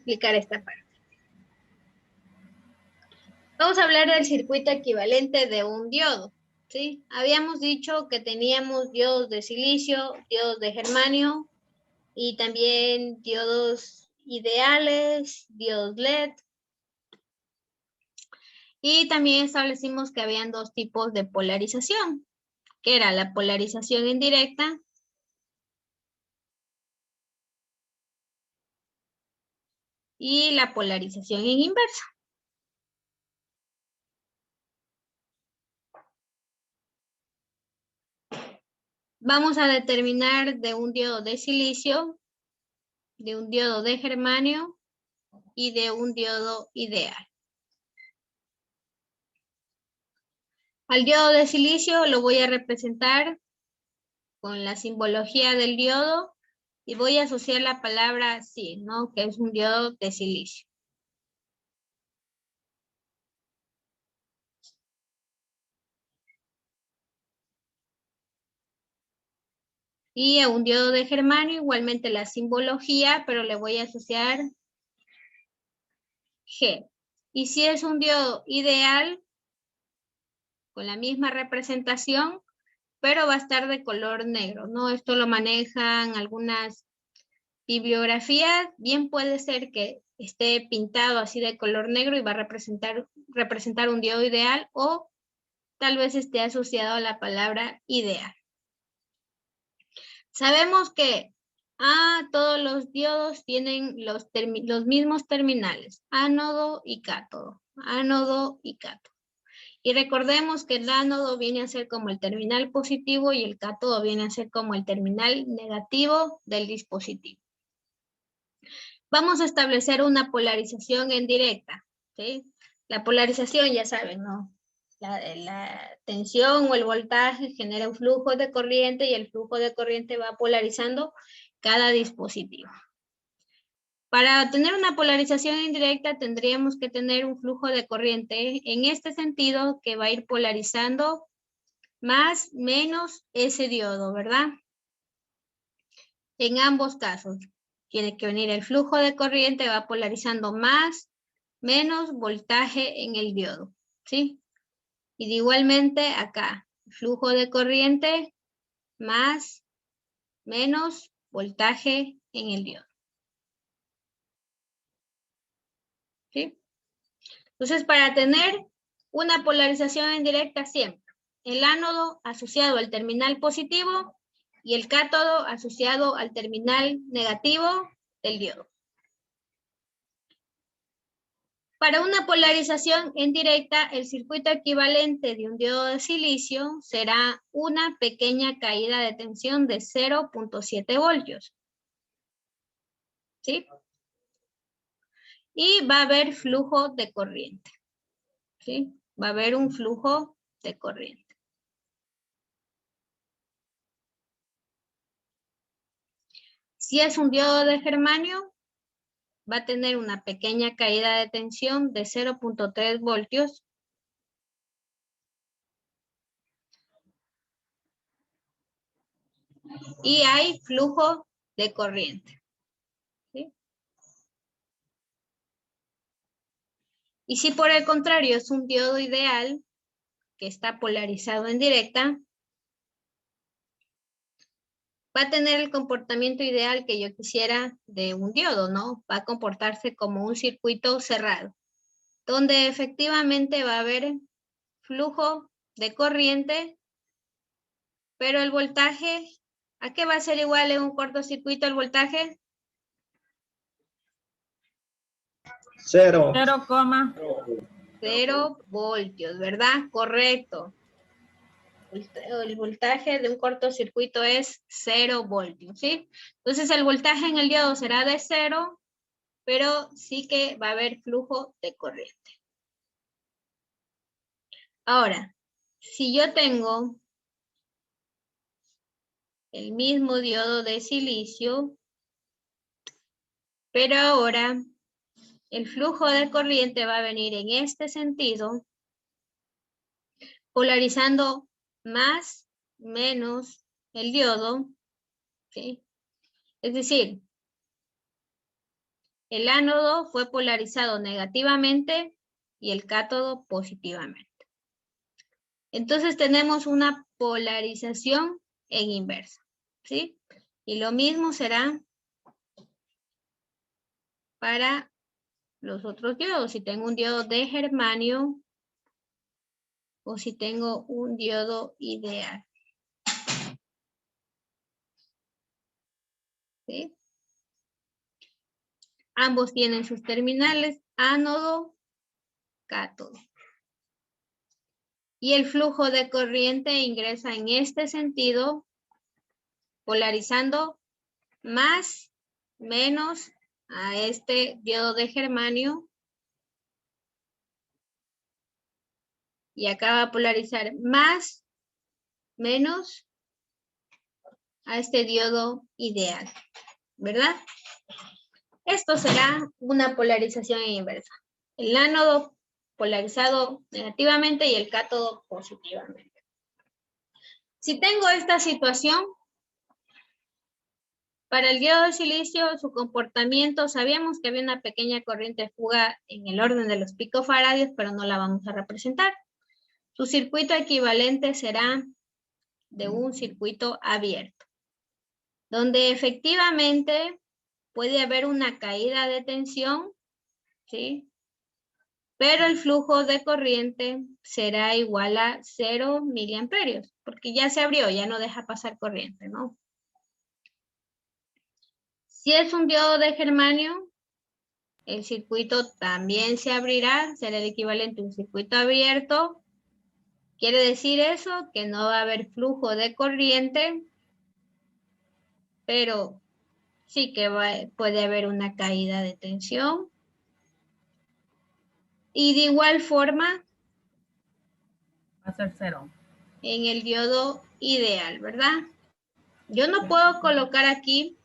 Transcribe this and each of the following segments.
explicar esta parte. Vamos a hablar del circuito equivalente de un diodo, ¿sí? Habíamos dicho que teníamos diodos de silicio, diodos de germanio y también diodos ideales, diodos LED. Y también establecimos que habían dos tipos de polarización, que era la polarización indirecta y la polarización en inversa. Vamos a determinar de un diodo de silicio, de un diodo de germanio y de un diodo ideal. Al diodo de silicio lo voy a representar con la simbología del diodo y voy a asociar la palabra Si, ¿no? Que es un diodo de silicio. Y a un diodo de germanio igualmente la simbología, pero le voy a asociar G. Y si es un diodo ideal, con la misma representación, pero va a estar de color negro, ¿no? Esto lo manejan algunas bibliografías. Bien puede ser que esté pintado así de color negro y va a representar un diodo ideal, o tal vez esté asociado a la palabra ideal. Sabemos que todos los diodos tienen los mismos terminales, ánodo y cátodo, ánodo y cátodo. Y recordemos que el ánodo viene a ser como el terminal positivo y el cátodo viene a ser como el terminal negativo del dispositivo. Vamos a establecer una polarización en directa, ¿sí? La polarización, ya saben, ¿no? La tensión o el voltaje genera un flujo de corriente y el flujo de corriente va polarizando cada dispositivo. Para tener una polarización indirecta tendríamos que tener un flujo de corriente en este sentido que va a ir polarizando más menos ese diodo, ¿verdad? En ambos casos tiene que venir el flujo de corriente, va polarizando más menos voltaje en el diodo, ¿sí? Y de igualmente acá, flujo de corriente más menos voltaje en el diodo, ¿sí? Entonces, para tener una polarización indirecta siempre, el ánodo asociado al terminal positivo y el cátodo asociado al terminal negativo del diodo. Para una polarización en directa, el circuito equivalente de un diodo de silicio será una pequeña caída de tensión de 0.7 voltios. ¿Sí? Y va a haber flujo de corriente. ¿Sí? Va a haber un flujo de corriente. Si es un diodo de germanio, va a tener una pequeña caída de tensión de 0.3 voltios. Y hay flujo de corriente. ¿Sí? Y si por el contrario es un diodo ideal, que está polarizado en directa, va a tener el comportamiento ideal que yo quisiera de un diodo, ¿no? Va a comportarse como un circuito cerrado, donde efectivamente va a haber flujo de corriente, pero el voltaje, ¿a qué va a ser igual en un cortocircuito el voltaje? 0. 0 voltios, ¿verdad? Correcto. El voltaje de un cortocircuito es 0 voltios, ¿sí? Entonces el voltaje en el diodo será de 0, pero sí que va a haber flujo de corriente. Ahora, si yo tengo el mismo diodo de silicio, pero ahora el flujo de corriente va a venir en este sentido, polarizando más, menos el diodo, ¿sí? Es decir, el ánodo fue polarizado negativamente y el cátodo positivamente. Entonces tenemos una polarización en inversa, ¿sí? Y lo mismo será para los otros diodos. Si tengo un diodo de germanio o si tengo un diodo ideal. ¿Sí? Ambos tienen sus terminales, ánodo, cátodo. Y el flujo de corriente ingresa en este sentido, polarizando más, menos a este diodo de germanio. Y acá va a polarizar más, menos a este diodo ideal, ¿verdad? Esto será una polarización inversa. El ánodo polarizado negativamente y el cátodo positivamente. Si tengo esta situación, para el diodo de silicio, su comportamiento, sabíamos que había una pequeña corriente de fuga en el orden de los picofaradios, pero no la vamos a representar. Su circuito equivalente será de un circuito abierto, donde efectivamente puede haber una caída de tensión, ¿sí? Pero el flujo de corriente será igual a 0 miliamperios, porque ya se abrió, ya no deja pasar corriente, ¿no? Si es un diodo de germanio, el circuito también se abrirá, será el equivalente a un circuito abierto. ¿Quiere decir eso? Que no va a haber flujo de corriente, pero sí que puede haber una caída de tensión. Y de igual forma, Va a ser 0. en el diodo ideal, ¿verdad? Yo no puedo colocar aquí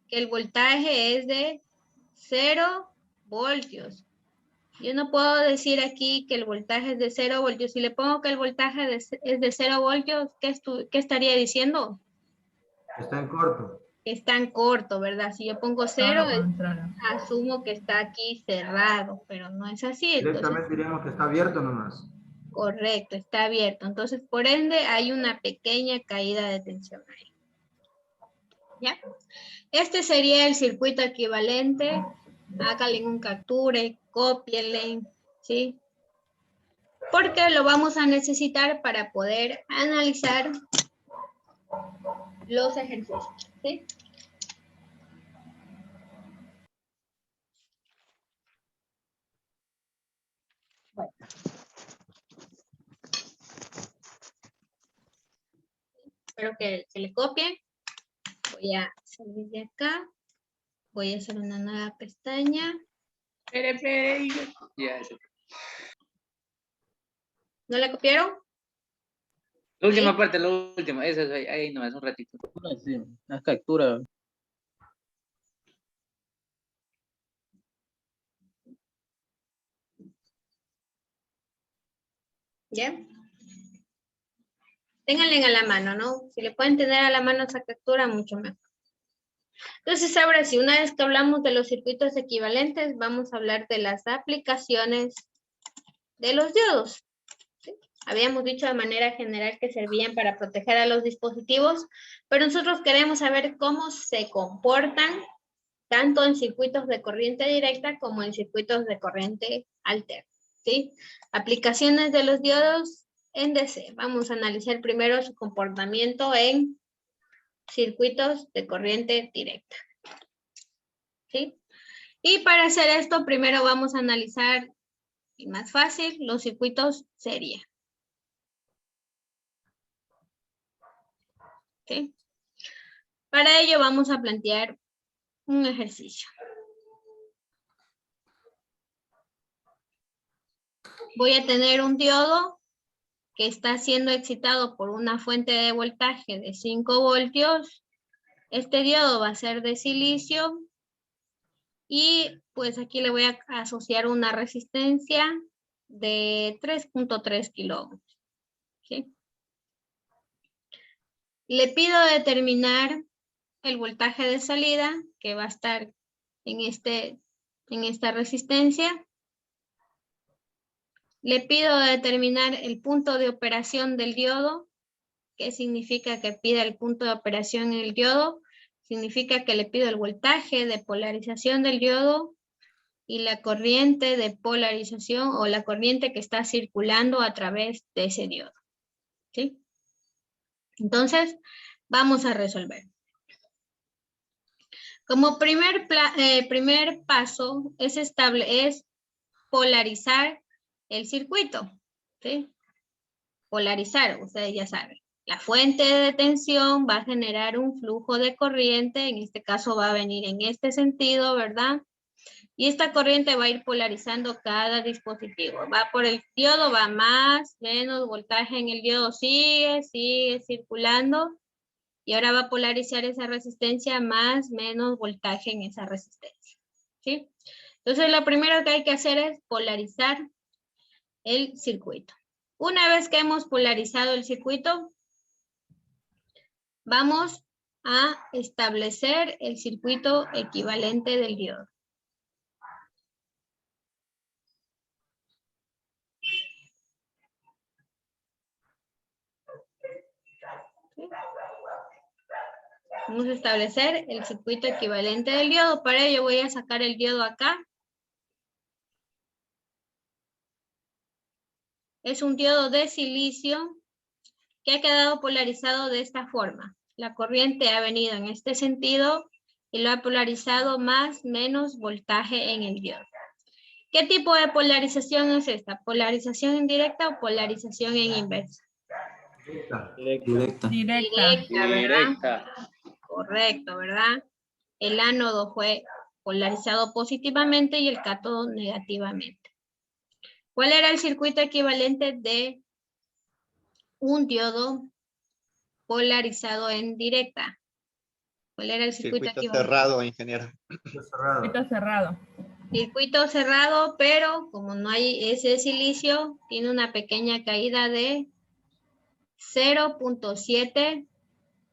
que el voltaje es de 0 voltios. Yo no puedo decir aquí que el voltaje es de 0 voltios. Si le pongo que el voltaje es de 0 voltios, ¿qué estaría diciendo? Está en corto. Está en corto, ¿verdad? Si yo pongo 0, asumo que está aquí cerrado, pero no es así. Directamente Entonces, diríamos que está abierto nomás. correcto, está abierto. Entonces, por ende, hay una pequeña caída de tensión ahí. ¿Ya? Este sería el circuito equivalente. Háganle un capture, cópienle, ¿sí? Porque lo vamos a necesitar para poder analizar los ejercicios, ¿sí? Bueno. Espero que se le copien. Voy a salir de acá. Voy a hacer una nueva pestaña. Espere, ya. ¿No la copiaron? La última Ahí. parte, la última, esa es ahí nomás, un ratito. Sí, una captura. ¿Ya? Ténganle a la mano, ¿no? Si le pueden tener a la mano esa captura, mucho mejor. Entonces, ahora sí, una vez que hablamos de los circuitos equivalentes, vamos a hablar de las aplicaciones de los diodos. ¿Sí? Habíamos dicho de manera general que servían para proteger a los dispositivos, pero nosotros queremos saber cómo se comportan tanto en circuitos de corriente directa como en circuitos de corriente alterna. ¿Sí? Aplicaciones de los diodos en DC. Vamos a analizar primero su comportamiento en circuitos de corriente directa. ¿Sí? Y para hacer esto, primero vamos a analizar, y más fácil, los circuitos serie. ¿Sí? Para ello vamos a plantear un ejercicio. Voy a tener un diodo que está siendo excitado por una fuente de voltaje de 5 voltios. Este diodo va a ser de silicio y pues aquí le voy a asociar una resistencia de 3.3 kiloohms. ¿Sí? Le pido determinar el voltaje de salida, que va a estar en esta resistencia. Le pido determinar el punto de operación del diodo. ¿Qué significa que pida el punto de operación en el diodo? Significa que le pido el voltaje de polarización del diodo y la corriente de polarización o la corriente que está circulando a través de ese diodo. ¿Sí? Entonces, vamos a resolver. Como primer paso es polarizar el circuito. ¿Sí? Polarizar, ustedes ya saben. La fuente de tensión va a generar un flujo de corriente, en este caso va a venir en este sentido, ¿verdad? Y esta corriente va a ir polarizando cada dispositivo. Va por el diodo, va más, menos, voltaje en el diodo sigue circulando. Y ahora va a polarizar esa resistencia, más, menos, voltaje en esa resistencia. ¿Sí? Entonces lo primero que hay que hacer es polarizar el circuito. Una vez que hemos polarizado el circuito, vamos a establecer el circuito equivalente del diodo. Vamos a establecer el circuito equivalente del diodo. Para ello voy a sacar el diodo acá. Es un diodo de silicio que ha quedado polarizado de esta forma. La corriente ha venido en este sentido y lo ha polarizado más, menos voltaje en el diodo. ¿Qué tipo de polarización es esta? ¿Polarización en directa o polarización en inversa? Directa. Directa, ¿verdad? Directa. Correcto, ¿verdad? El ánodo fue polarizado positivamente y el cátodo negativamente. ¿Cuál era el circuito equivalente de un diodo polarizado en directa? ¿Cuál era el circuito equivalente? Cerrado, ingeniero. Circuito cerrado. Circuito cerrado, pero como no hay ese silicio, tiene una pequeña caída de 0.7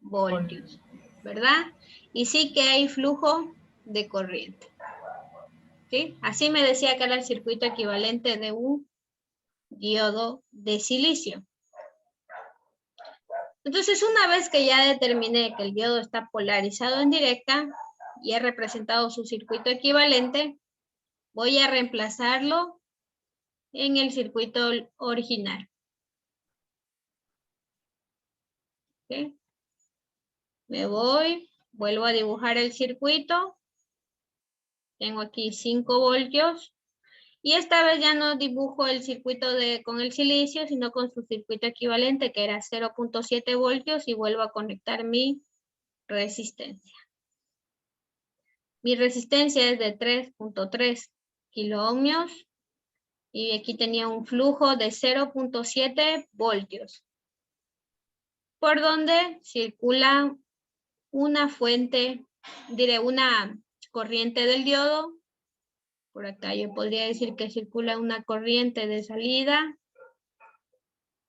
voltios, ¿verdad? Y sí que hay flujo de corriente. ¿Sí? Así me decía que era el circuito equivalente de un diodo de silicio. Entonces, una vez que ya determiné que el diodo está polarizado en directa y he representado su circuito equivalente, voy a reemplazarlo en el circuito original. ¿Okay? Me voy, vuelvo a dibujar el circuito. Tengo aquí 5 voltios. Y esta vez ya no dibujo el circuito con el silicio, sino con su circuito equivalente, que era 0.7 voltios, y vuelvo a conectar mi resistencia. Mi resistencia es de 3.3 kiloohmios, y aquí tenía un flujo de 0.7 voltios, por donde circula una una corriente del diodo. Por acá yo podría decir que circula una corriente de salida.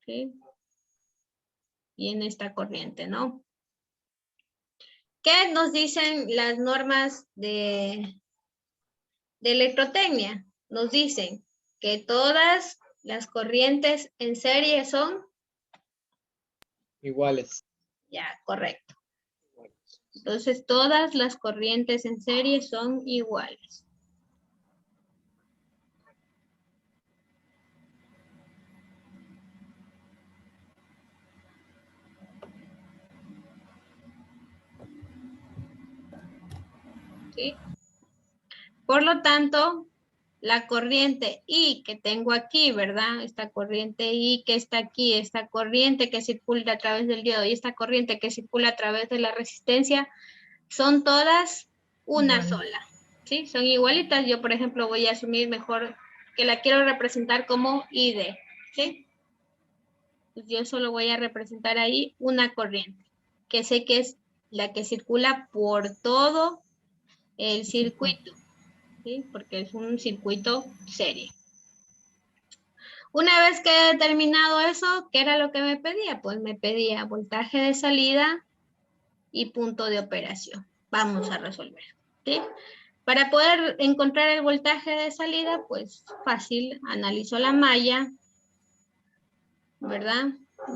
¿Sí? Y en esta corriente, ¿no? ¿Qué nos dicen las normas de electrotecnia? Nos dicen que todas las corrientes en serie son Iguales. ya, correcto. Entonces todas las corrientes en serie son iguales. ¿Sí? Por lo tanto, la corriente I que tengo aquí, ¿verdad? Esta corriente I que está aquí, esta corriente que circula a través del diodo y esta corriente que circula a través de la resistencia, son todas una sola, ¿sí? Son igualitas. Yo, por ejemplo, voy a asumir mejor que la quiero representar como ID, ¿sí? Pues yo solo voy a representar ahí una corriente, que sé que es la que circula por todo el circuito, ¿sí? Porque es un circuito serie. Una vez que he determinado eso, ¿qué era lo que me pedía? Pues me pedía voltaje de salida y punto de operación. Vamos a resolver, ¿sí? Para poder encontrar el voltaje de salida, pues fácil, analizo la malla, ¿verdad?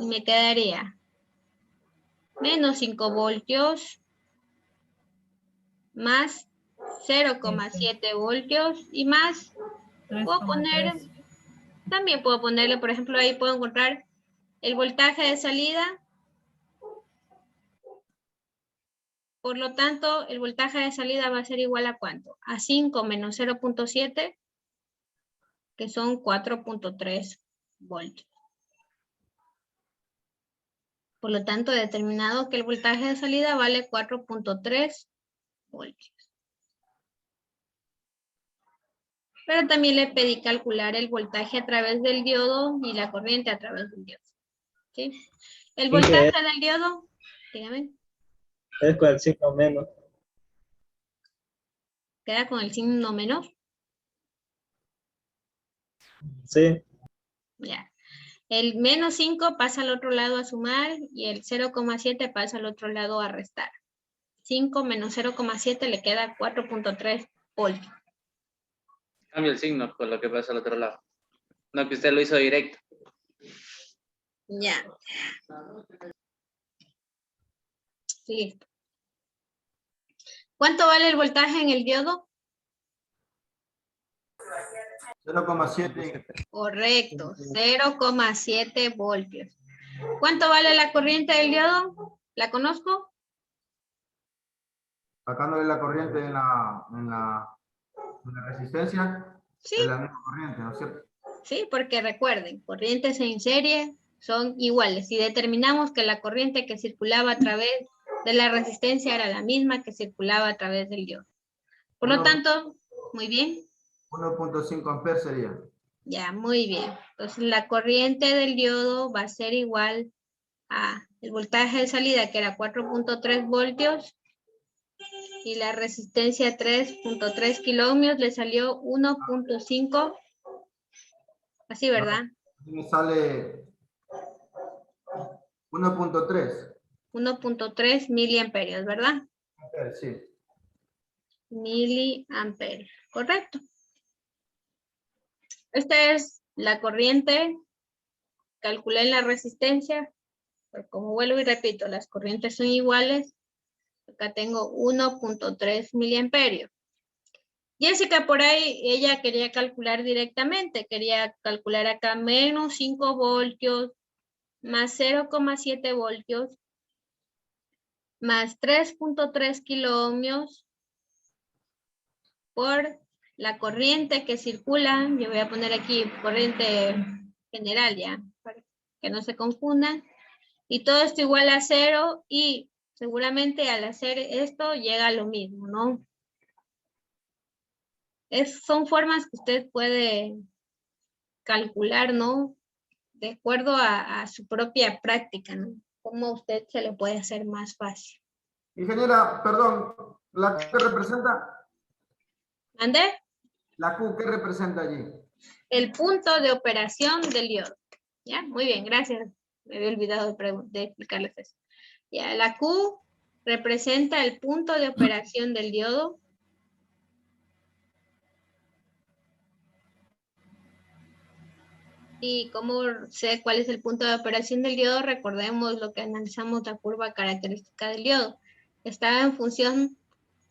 Y me quedaría menos 5 voltios más 0,7 voltios y más, puedo poner, 3,3. también puedo ponerle, por ejemplo, ahí puedo encontrar el voltaje de salida. Por lo tanto, el voltaje de salida va a ser igual a ¿cuánto? A 5 menos 0,7, que son 4,3 voltios. Por lo tanto, he determinado que el voltaje de salida vale 4,3 voltios. Pero también le pedí calcular el voltaje a través del diodo y la corriente a través del diodo. ¿Sí? El voltaje del diodo, dígame. Es con el signo menos. Queda con el signo menor. Sí. Ya. El menos 5 pasa al otro lado a sumar y el 0,7 pasa al otro lado a restar. 5 menos 0,7 le queda 4,3 voltios. Cambia el signo por lo que pasa al otro lado. No, que usted lo hizo directo. Ya. Listo. ¿Cuánto vale el voltaje en el diodo? 0,7. Correcto, 0,7 voltios. ¿Cuánto vale la corriente del diodo? ¿La conozco? Sacándole la corriente en la resistencia, Sí. es la misma corriente, ¿no es cierto? Sí, porque recuerden, corrientes en serie son iguales. Si determinamos que la corriente que circulaba a través de la resistencia era la misma que circulaba a través del diodo. Por lo tanto, muy bien. 1.5 amperes sería. Ya, muy bien. Entonces, la corriente del diodo va a ser igual a el voltaje de salida, que era 4,3 voltios, y la resistencia 3,3 kiloohmios le salió 1,5. Así, ¿verdad? Me sale 1.3. 1,3 miliamperios, ¿verdad? Sí. Miliamperios, correcto. Esta es la corriente. Calculé la resistencia. Pero como vuelvo y repito, las corrientes son iguales. Acá tengo 1,3 miliamperios. Jessica por ahí, ella quería calcular directamente. Quería calcular acá menos 5 voltios más 0,7 voltios más 3,3 kiloohmios por la corriente que circula. Yo voy a poner aquí corriente general ya, para que no se confundan. Y todo esto igual a 0 y seguramente al hacer esto llega a lo mismo, ¿no? Son formas que usted puede calcular, ¿no? De acuerdo a su propia práctica, ¿no? Cómo usted se lo puede hacer más fácil. Ingeniera, perdón, ¿la Q qué representa? ¿Ande? ¿La Q qué representa allí? El punto de operación del diodo. ¿Ya? Muy bien, gracias. Me había olvidado de explicarles eso. Ya, la Q representa el punto de operación del diodo. Y como sé cuál es el punto de operación del diodo, recordemos lo que analizamos la curva característica del diodo. Estaba en función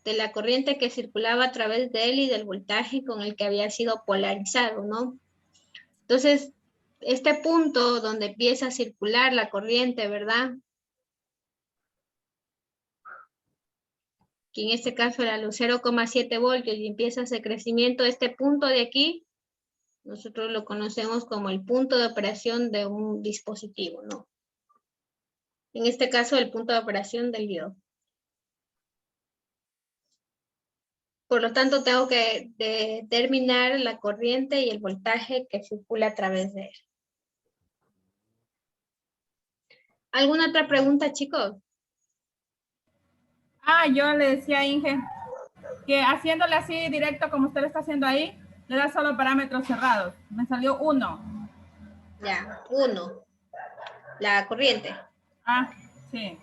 de la corriente que circulaba a través de él y del voltaje con el que había sido polarizado, ¿no? Entonces, este punto donde empieza a circular la corriente, ¿verdad? Que en este caso era los 0,7 voltios y empieza ese crecimiento, este punto de aquí, nosotros lo conocemos como el punto de operación de un dispositivo, ¿no? En este caso, el punto de operación del diodo. Por lo tanto, tengo que determinar la corriente y el voltaje que circula a través de él. ¿Alguna otra pregunta, chicos? Yo le decía a Inge que haciéndole así directo como usted lo está haciendo ahí, le da solo parámetros cerrados. Me salió 1. Ya, 1. La corriente. Sí.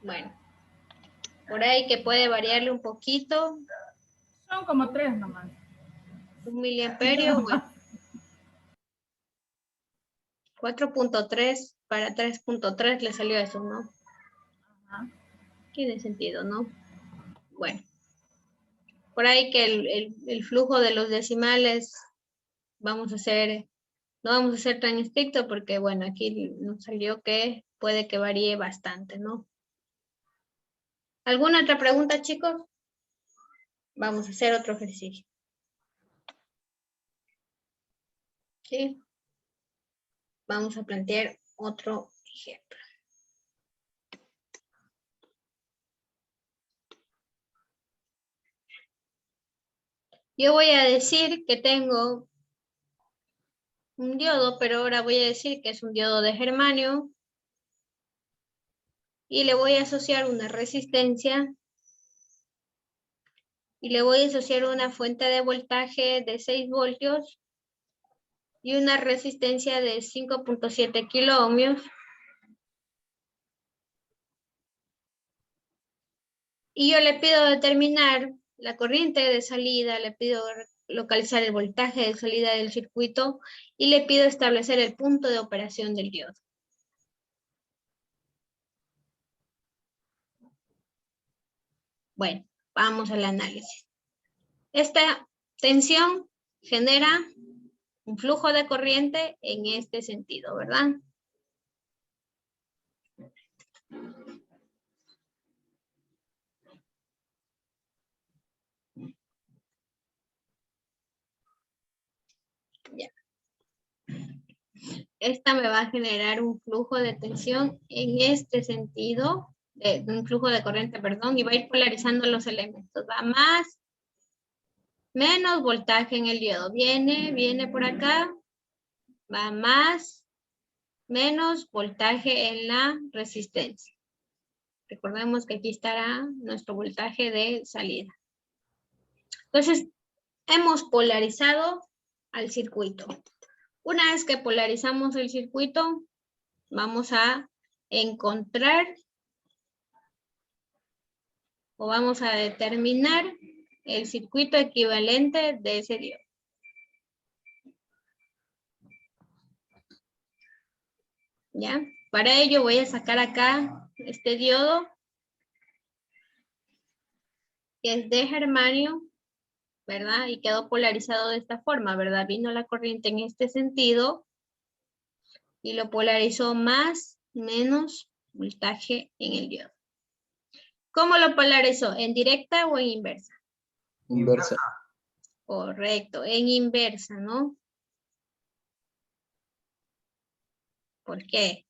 Bueno. Por ahí que puede variarle un poquito. Son como 3 nomás. 1 miliamperio, bueno. 4.3 para 3.3 le salió eso, ¿no? Ajá. Tiene sentido, ¿no? Bueno. Por ahí que el flujo de los decimales no vamos a ser tan estricto porque, bueno, aquí nos salió que puede que varíe bastante, ¿no? ¿Alguna otra pregunta, chicos? Vamos a hacer otro ejercicio. ¿Sí? Vamos a plantear otro ejemplo. Yo voy a decir que tengo un diodo, pero ahora voy a decir que es un diodo de germanio y le voy a asociar una resistencia y le voy a asociar una fuente de voltaje de 6 voltios y una resistencia de 5.7 kiloohmios. Y yo le pido determinar la corriente de salida, le pido localizar el voltaje de salida del circuito y le pido establecer el punto de operación del diodo. Bueno, vamos al análisis. Esta tensión genera un flujo de corriente en este sentido, ¿verdad? Ya. Esta me va a generar un flujo de tensión en este sentido, un flujo de corriente, perdón, y va a ir polarizando los elementos. Va más, menos voltaje en el diodo. Viene por acá, va más, menos voltaje en la resistencia. Recordemos que aquí estará nuestro voltaje de salida. Entonces, hemos polarizado al circuito. Una vez que polarizamos el circuito, vamos a encontrar o vamos a determinar el circuito equivalente de ese diodo. ¿Ya? Para ello voy a sacar acá este diodo que es de germanio, ¿verdad? Y quedó polarizado de esta forma, ¿verdad? Vino la corriente en este sentido y lo polarizó más, menos voltaje en el diodo. ¿Cómo lo polarizó? ¿En directa o en inversa? Inversa. Correcto, en inversa, ¿no? ¿Por qué?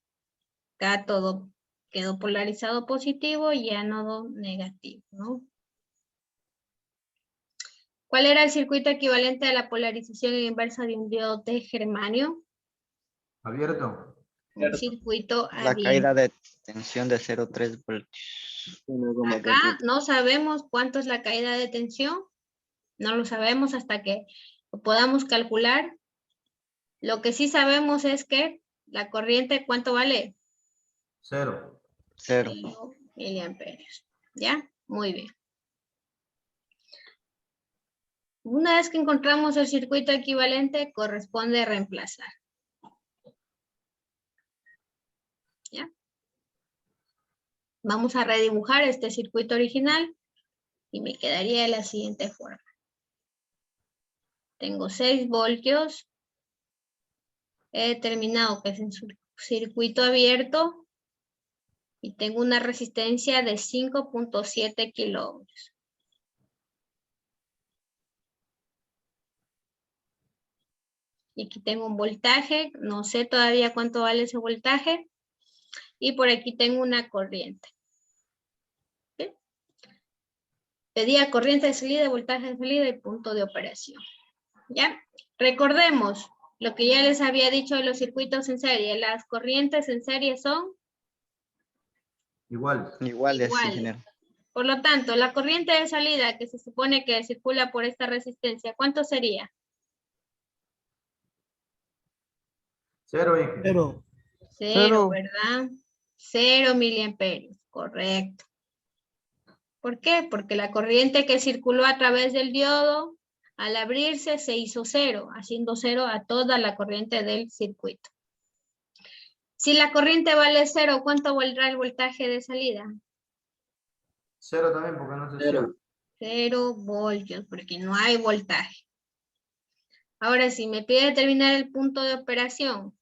Acá todo quedó polarizado positivo y ánodo negativo, ¿no? ¿Cuál era el circuito equivalente a la polarización inversa de un diodo de germanio? Abierto. Un circuito La abierto. caída de tensión de 0,3 voltios. Acá no sabemos cuánto es la caída de tensión. No lo sabemos hasta que lo podamos calcular. Lo que sí sabemos es que la corriente, ¿cuánto vale? 0. 0. 0 miliamperios. ¿Ya? Muy bien. Una vez que encontramos el circuito equivalente, corresponde reemplazar. ¿Ya? Vamos a redibujar este circuito original y me quedaría de la siguiente forma. Tengo 6 voltios. He determinado que es un circuito abierto y tengo una resistencia de 5.7 kiloohmios. Y aquí tengo un voltaje, no sé todavía cuánto vale ese voltaje. Y por aquí tengo una corriente. ¿Sí? Pedía corriente de salida, voltaje de salida y punto de operación. ¿Ya? Recordemos lo que ya les había dicho de los circuitos en serie. Las corrientes en serie son Igual. Iguales, iguales. ingeniero. Por lo tanto, la corriente de salida que se supone que circula por esta resistencia, ¿cuánto sería? 0, Inge. 0, ¿verdad? 0 miliamperios, correcto. ¿Por qué? Porque la corriente que circuló a través del diodo, al abrirse se hizo cero, haciendo cero a toda la corriente del circuito. Si la corriente vale cero, ¿cuánto valdrá el voltaje de salida? 0 también, porque no se cierra. 0 voltios, porque no hay voltaje. Ahora, si me pide determinar el punto de operación,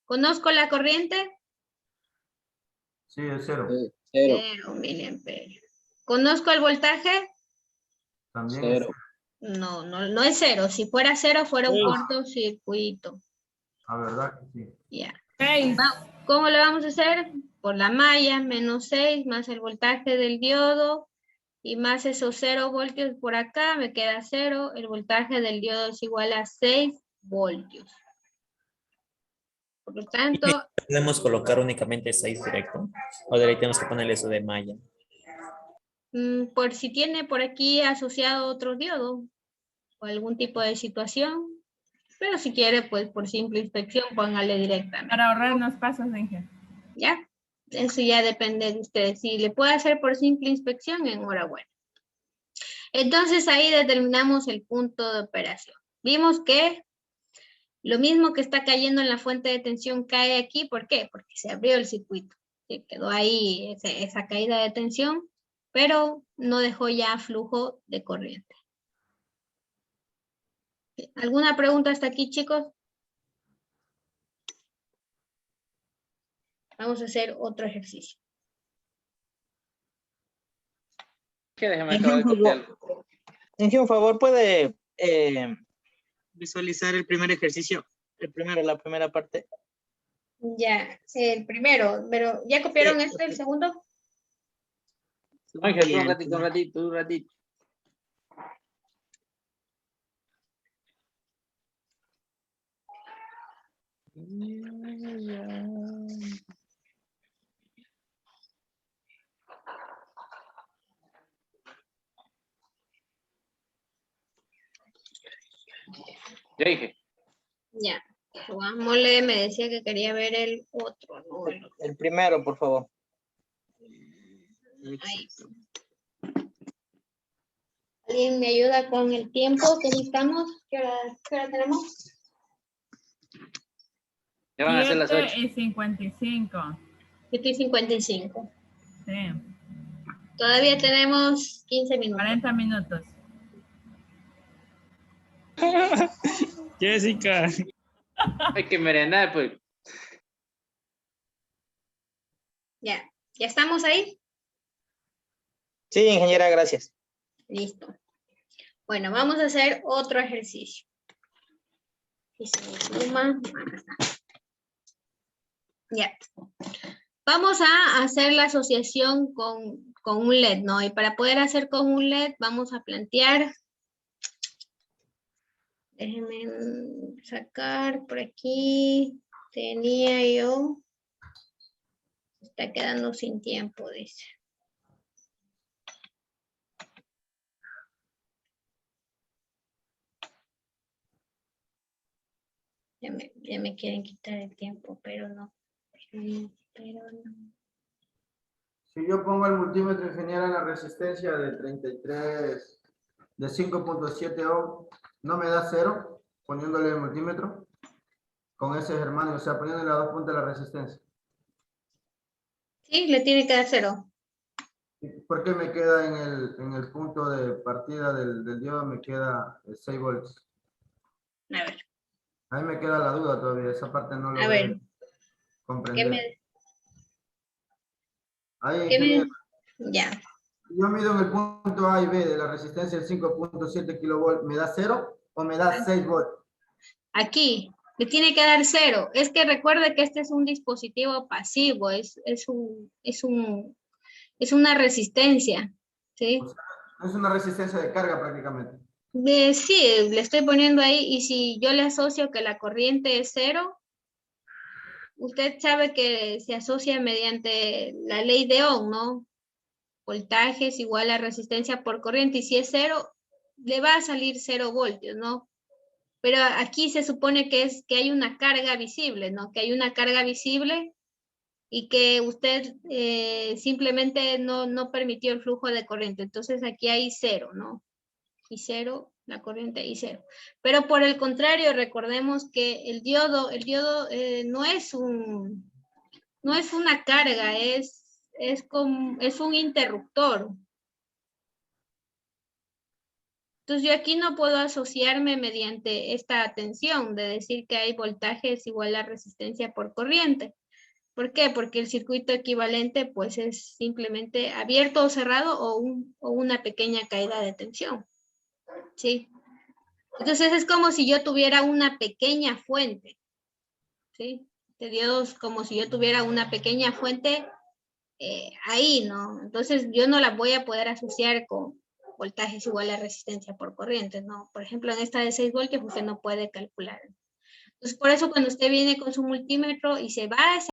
¿conozco la corriente? Sí, es 0. 0 miliamperios. ¿Conozco el voltaje? También es 0. No es 0. Si fuera 0, fuera un cortocircuito. La verdad que sí. Ya. 6. ¿Cómo lo vamos a hacer? Por la malla, menos 6, más el voltaje del diodo, y más esos 0 voltios por acá, me queda 0. El voltaje del diodo es igual a 6 voltios. Por lo tanto, ¿Podemos colocar únicamente 6 directo? ¿O de ahí tenemos que ponerle eso de malla? por si tiene por aquí asociado otro diodo o algún tipo de situación, pero si quiere, pues por simple inspección, póngale directamente. Para ahorrarnos pasos, Inge. ¿Ya? Eso ya depende de ustedes. Si le puede hacer por simple inspección, enhorabuena. Entonces ahí determinamos el punto de operación. Vimos que lo mismo que está cayendo en la fuente de tensión cae aquí. ¿Por qué? Porque se abrió el circuito. Se quedó ahí esa caída de tensión, pero no dejó ya flujo de corriente. ¿Alguna pregunta hasta aquí, chicos? Vamos a hacer otro ejercicio. ¿Qué? Déjame acabar de copiar. Inge, un favor, ¿puede visualizar el primer ejercicio? La primera parte. Ya, el primero, pero ¿ya copiaron el segundo? Ángel, un ratito. Ya dije. Ya. Juan Mole me decía que quería ver el otro, ¿no? El primero, por favor. Ahí. ¿Alguien me ayuda con el tiempo que necesitamos? ¿Qué hora tenemos? Ya van a ser las 8. 7:55. 7:55. Sí. Todavía tenemos 15 minutos. 40 minutos. Jessica. Hay que merendar, pues. Ya. ¿Ya estamos ahí? Sí, ingeniera, gracias. Listo. Bueno, vamos a hacer otro ejercicio. Y se me suma. Acá está. Ya. Vamos a hacer la asociación con un LED, ¿no? Y para poder hacer con un LED, vamos a plantear. Déjenme sacar por aquí. Tenía yo. Está quedando sin tiempo, dice. Ya me quieren quitar el tiempo, pero no. Pero no. Si yo pongo el multímetro, ingeniera, en la resistencia de 33, de 5.7 ohm, ¿no me da 0 poniéndole el multímetro? Con ese germanio, o sea, poniéndole a 2 puntas la resistencia. Sí, le tiene que dar 0. ¿Por qué me queda en el punto de partida del diodo, me queda 6 volts? A ver. A mí me queda la duda todavía, esa parte no lo A voy ver. comprender. Ahí, ¿Qué ingeniero. Ya. Yo mido en el punto A y B de la resistencia del 5.7 kilovolts, ¿me da 0 o me da 6 volts? Aquí, le tiene que dar 0. Es que recuerde que este es un dispositivo pasivo, es una resistencia, ¿sí? O sea, es una resistencia de carga prácticamente. Sí, le estoy poniendo ahí, y si yo le asocio que la corriente es 0, usted sabe que se asocia mediante la ley de Ohm, ¿no? Voltaje es igual a resistencia por corriente, y si es 0, le va a salir 0 voltios, ¿no? Pero aquí se supone que hay una carga visible, ¿no? Que hay una carga visible, y que usted simplemente no permitió el flujo de corriente. Entonces aquí hay 0, ¿no? Y 0, la corriente y 0. Pero por el contrario, recordemos que el diodo no es una carga, es un interruptor. Entonces yo aquí no puedo asociarme mediante esta tensión de decir que hay voltaje es igual a resistencia por corriente. ¿Por qué? Porque el circuito equivalente pues es simplemente abierto o cerrado o una pequeña caída de tensión. ¿Sí? Entonces es como si yo tuviera una pequeña fuente. ¿Sí? De diodos como si yo tuviera una pequeña fuente ahí, ¿no? Entonces yo no la voy a poder asociar con voltaje es igual a resistencia por corriente, ¿no? Por ejemplo, en esta de 6 voltios usted no puede calcular. Entonces, por eso cuando usted viene con su multímetro y se va a